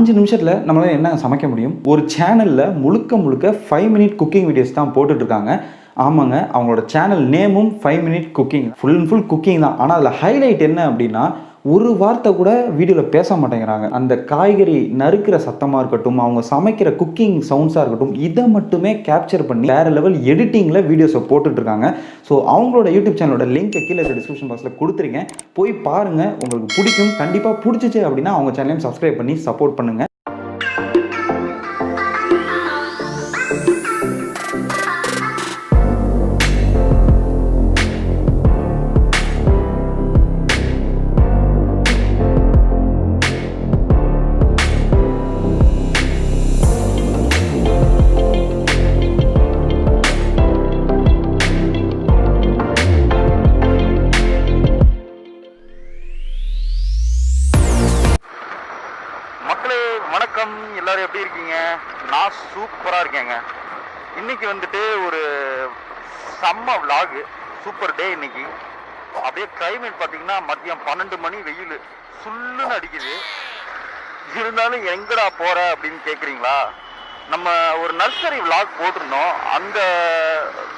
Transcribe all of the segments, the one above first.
5 நிமிஷத்தில் நம்மளால் என்ன சமைக்க முடியும்? ஒரு சேனலில் முழுக்க 5 மினிட் குக்கிங் வீடியோஸ் தான் போட்டுட்ருக்காங்க. ஆமாங்க, அவங்களோட சேனல் நேமும் 5 minute cooking, full and full cooking தான். ஆனால் அதில் ஹைலைட் என்ன அப்படின்னா, ஒரு வார்த்தை கூட வீடியோவில் பேச மாட்டேங்கிறாங்க. அந்த காய்கறி நறுக்கிற சத்தமாக இருக்கட்டும், அவங்க சமைக்கிற குக்கிங் சவுண்ட்ஸாக இருக்கட்டும், இதை மட்டுமே கேப்சர் பண்ணி வேறு லெவல் எடிட்டிங்கில் வீடியோஸை போட்டுட்ருக்காங்க. ஸோ அவங்களோட யூடியூப் சேனலோட லிங்க்கை கீழே டிஸ்கிரிப்ஷன் பாக்ஸில் கொடுத்துருங்க, போய் பாருங்கள், உங்களுக்கு பிடிக்கும். கண்டிப்பாக பிடிச்சிச்சு அப்படின்னா அவங்க சேனலையும் சப்ஸ்கிரைப் பண்ணி சப்போர்ட் பண்ணுங்கள். வணக்கம், எல்லாரும் எப்படி இருக்கீங்க? நான் சூப்பராக இருக்கேங்க. இன்னைக்கு வந்துட்டு ஒரு செம்ம விலாக், சூப்பர் டே இன்னைக்கு. அப்படியே கிளைமேட் பார்த்தீங்கன்னா மதியம் 12 மணி, வெயில் சுல்லுன்னு அடிக்குது. இருந்தாலும் எங்கடா போற அப்படின்னு கேட்குறீங்களா? நம்ம ஒரு நர்சரி விலாக் போட்டிருந்தோம். அந்த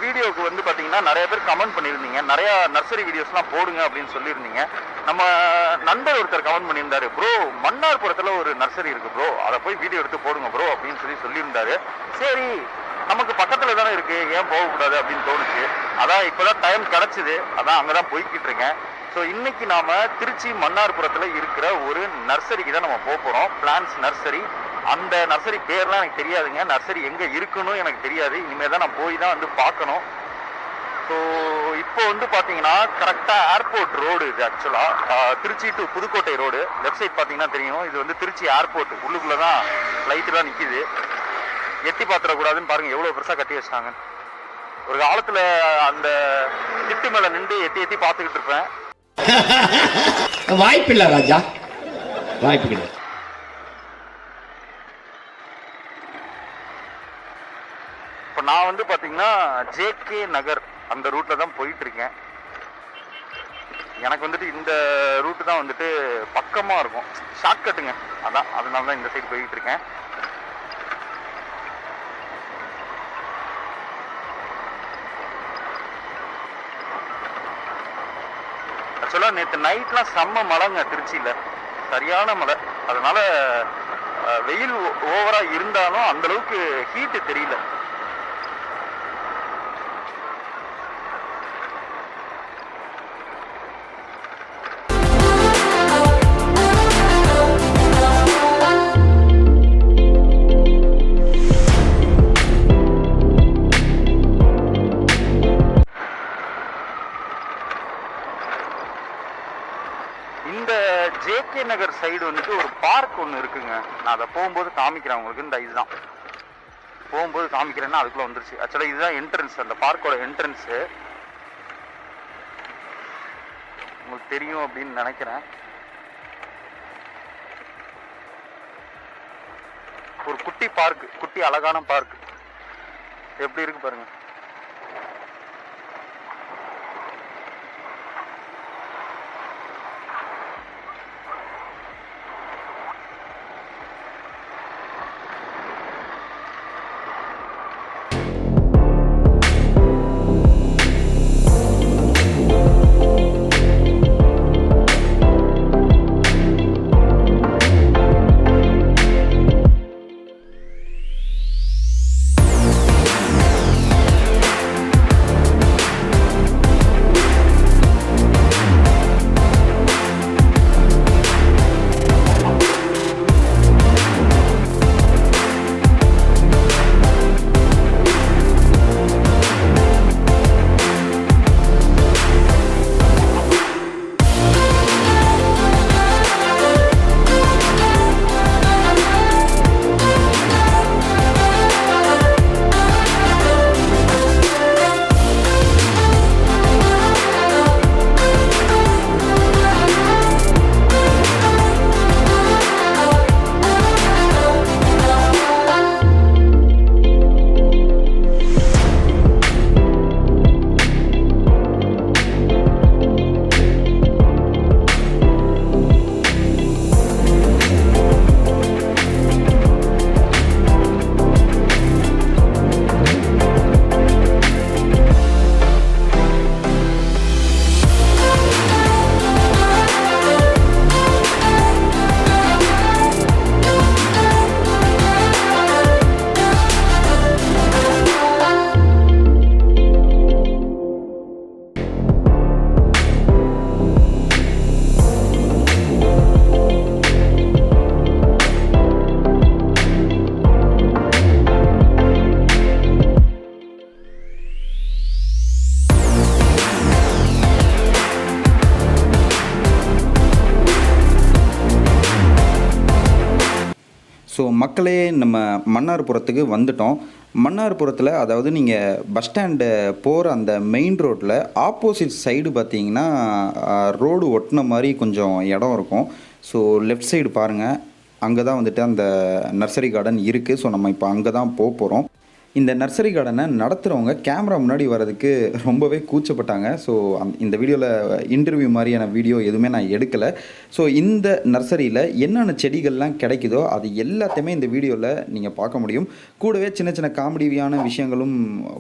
வீடியோவுக்கு வந்து பார்த்தீங்கன்னா நிறைய பேர் கமெண்ட் பண்ணியிருந்தீங்க, நிறையா நர்சரி வீடியோஸ்லாம் போடுங்க அப்படின்னு சொல்லியிருந்தீங்க. நம்ம நண்பர் ஒருத்தர் கமெண்ட் பண்ணியிருந்தாரு, ப்ரோ மன்னார்புரத்தில் ஒரு நர்சரி இருக்குது ப்ரோ, அதை போய் வீடியோ எடுத்து போடுங்க ப்ரோ அப்படின்னு சொல்லியிருந்தாரு. சரி, நமக்கு பக்கத்தில் தானே இருக்குது, ஏன் போகக்கூடாது அப்படின்னு தோணுச்சு. அதான் இப்போ தான் டைம் கிடச்சிது, அதான் அங்கே தான் போய்கிட்டு இருக்கேன். ஸோ இன்னைக்கு நாம் திருச்சி மன்னார்புரத்தில் இருக்கிற ஒரு நர்சரிக்கு தான் நம்ம போக போகிறோம். Plans nursery. அந்த நர்சரி பேர்லாம் எனக்கு தெரியாதுங்க, நர்சரி எங்கே இருக்குன்னு எனக்கு தெரியாது. இனிமேல் தான் நான் போய் தான் வந்து பார்க்கணும். ஸோ இப்போ வந்து பார்த்தீங்கன்னா கரெக்டாக ஏர்போர்ட் ரோடு இது. ஆக்சுவலாக Trichy to Pudukkottai road. Left side பார்த்தீங்கன்னா தெரியும், இது வந்து திருச்சி ஏர்போர்ட். உள்ளுக்குள்ளே தான் ஃப்ளைட்டுலாம் நிற்கிது. எட்டி பார்த்துடக்கூடாதுன்னு பாருங்கள் எவ்வளோ பெருசாக கட்டி வச்சிட்டாங்க. ஒரு காலத்தில் அந்த திட்டு மேலே நின்று எட்டி பார்த்துக்கிட்டு இருப்பேன். வாய்ப்பில்லை ராஜா, வாய்ப்பு கிடையாது. இப்போ நான் வந்து பார்த்தீங்கன்னா ஜேகே நகர் அந்த ரூட்டில் தான் போயிட்டு இருக்கேன். எனக்கு வந்துட்டு இந்த ரூட்டு தான் வந்துட்டு பக்கமாக இருக்கும், ஷார்ட்கட்டுங்க. அதனால தான் இந்த சைடு போயிட்டு இருக்கேன். ஆக்சுவலாக நேற்று நைட்லாம் செம்ம மழைங்க திருச்சியில், சரியான மழை. அதனால வெயில் ஓவராக இருந்தாலும் அந்தளவுக்கு ஹீட்டு தெரியல. இந்த ஜேகே நகர் சைடு வந்துட்டு ஒரு பார்க் ஒன்று இருக்குங்க. நான் அதை போகும்போது காமிக்கிறேன் உங்களுக்கு. இந்த இதுதான் போகும்போது காமிக்கிறேன்னா அதுக்குள்ளே வந்துருச்சு. ஆக்சுவலாக இதுதான் என்ட்ரன்ஸ், அந்த பார்க்கோட என்ட்ரன்ஸு. உங்களுக்கு தெரியும் அப்படின்னு நினைக்கிறேன். ஒரு குட்டி பார்க், குட்டி அழகான பார்க். எப்படி இருக்கு பாருங்க. ஸோ மக்களே, நம்ம மன்னார்புரத்துக்கு வந்துட்டோம். மன்னார்புரத்தில் அதாவது நீங்கள் பஸ் ஸ்டாண்டு போகிற அந்த மெயின் ரோட்டில் ஆப்போசிட் சைடு பார்த்தீங்கன்னா ரோடு ஒட்டின மாதிரி கொஞ்சம் இடம் இருக்கும். ஸோ லெஃப்ட் சைடு பாருங்கள், அங்கே தான் வந்துட்டு அந்த நர்சரி கார்டன் இருக்குது. ஸோ நம்ம இப்போ அங்கே தான் போகிறோம். இந்த நர்சரி கார்டனை நடத்துகிறவங்க கேமரா முன்னாடி வர்றதுக்கு ரொம்பவே கூச்சப்பட்டாங்க. ஸோ இந்த வீடியோவில் இன்டர்வியூ மாதிரியான வீடியோ எதுவுமே நான் எடுக்கலை. ஸோ இந்த நர்சரியில் என்னென்ன செடிகள்லாம் கிடைக்குதோ அது எல்லாத்தையுமே இந்த வீடியோவில் நீங்கள் பார்க்க முடியும். கூடவே சின்ன சின்ன காமெடியான விஷயங்களும்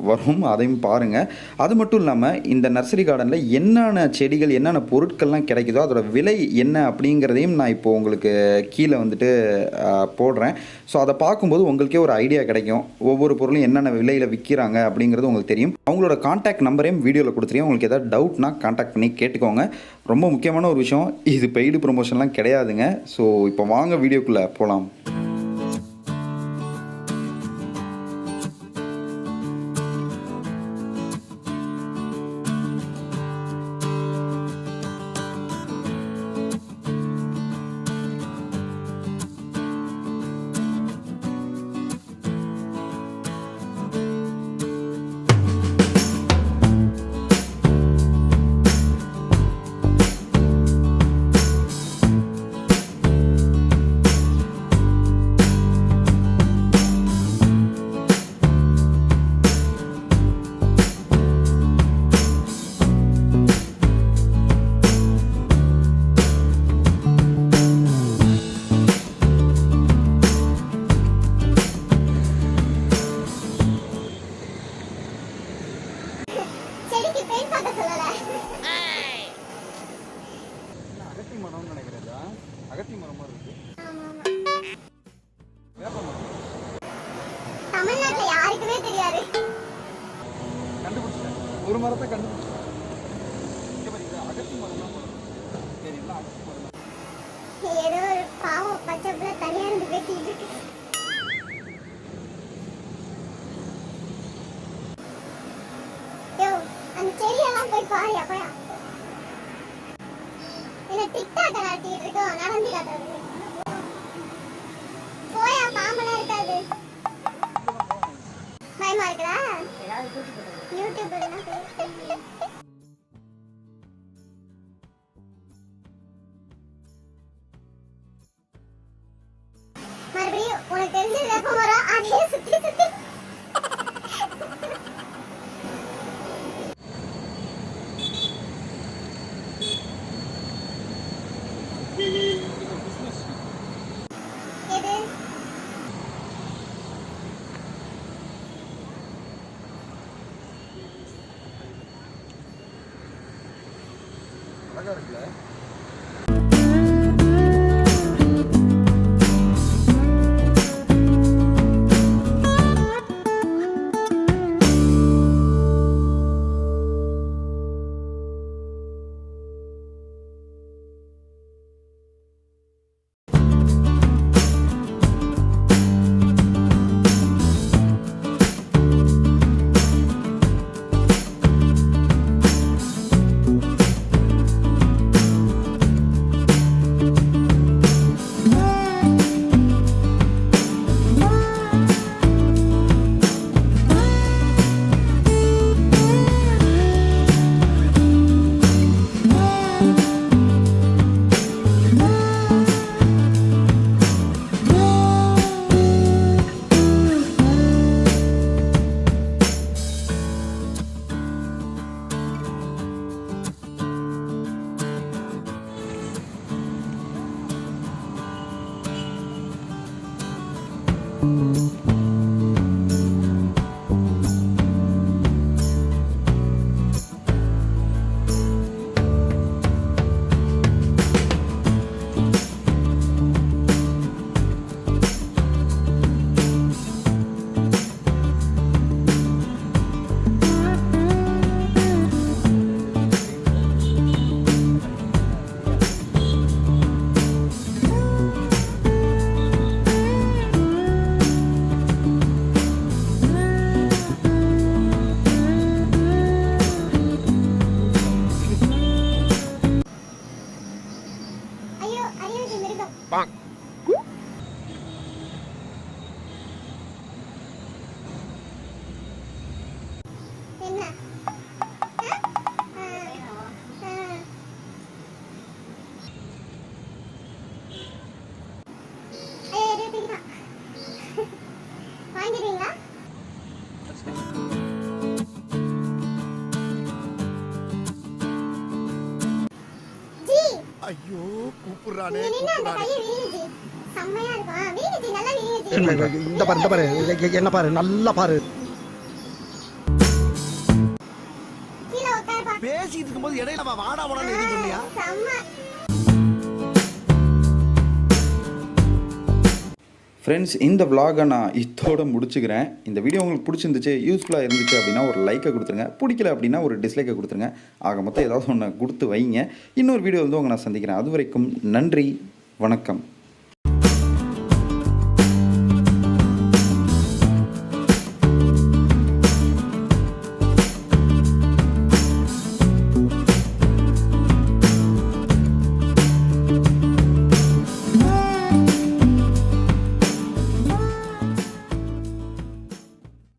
வரும், அதையும் பாருங்கள். அது மட்டும் இல்லாமல் இந்த நர்சரி கார்டனில் என்னென்ன செடிகள் என்னென்ன பொருட்கள்லாம் கிடைக்குதோ அதோட விலை என்ன அப்படிங்கிறதையும் நான் இப்போது உங்களுக்கு கீழே வந்துட்டு போடுறேன். ஸோ அதை பார்க்கும்போது உங்களுக்கே ஒரு ஐடியா கிடைக்கும். ஒவ்வொரு பொருளும் என்னென்ன விலையில் விற்கிறாங்க அப்படிங்கிறது உங்களுக்கு தெரியும். அவங்களோட கான்டாக்ட் நம்பரையும் வீடியோவில் கொடுத்துருக்கேன். உங்களுக்கு ஏதாவது டவுட்னா கான்டாக்ட் பண்ணி கேட்டுக்கோங்க. ரொம்ப முக்கியமான ஒரு விஷயம், இது பெய்டு ப்ரொமோஷன்லாம் கிடையாதுங்க. ஸோ இப்போ வாங்க வீடியோக்குள்ளே போகலாம். தமிழ்நாட்டுல யாருக்குமே தெரியாது. கண்டுபிடிச்சேன், ஒரு மரத்தை கண்டுபிடிச்சேன். அகத்தி மரம் ஏதோ ஒரு பாவம் பச்சை பிள்ளை தனியா இருந்து பேசிட்டு இருக்கு. யோ, அந்த செடியெல்லாம் போய் பாரு. அப்பயா என்ன டிக்டாக் நடத்திட்டு இருக்கோம், நடந்து காட்டுறது. போயா, பாம்பெல்லாம் இருக்காது. பயமா இருக்குதா? யூடியூப் மறுபடியும் உனக்கு தெரிஞ்ச வேப்ப மரம் அதே சுத்தி சுத்தி எது அழகா இருக்குல்ல? ஐயோ கூப்பிடுறானே இங்க நின்னு அந்த கூப்பிடுறானே கையை விரியுது. செம்மையா இருக்கும். விரியுது, நல்லா விரியுது. இந்த பாரு என்ன பாரு நல்லா பாரு கீழே உட்காருப்பா. பேசிட்டு இருக்கும்போது இடையில வாடா வாடான்னு எதுவும் சொன்னியா செம்ம. ஃப்ரெண்ட்ஸ், இந்த vlog-ஐ நான் இதோட முடிச்சுக்கிறேன். இந்த வீடியோ உங்களுக்கு பிடிச்சிருந்துச்சு, யூஸ்ஃபுல்லாக இருந்துச்சு அப்படின்னா ஒரு லைக்கை கொடுத்துருங்க. பிடிக்கல அப்படின்னா ஒரு டிஸ்லைக்கை கொடுத்துருங்க. ஆக மொத்தம் ஏதாவது ஒன்று கொடுத்து வைங்க. இன்னொரு வீடியோ வந்து உங்களை நான் சந்திக்கிறேன். அது வரைக்கும் நன்றி, வணக்கம்.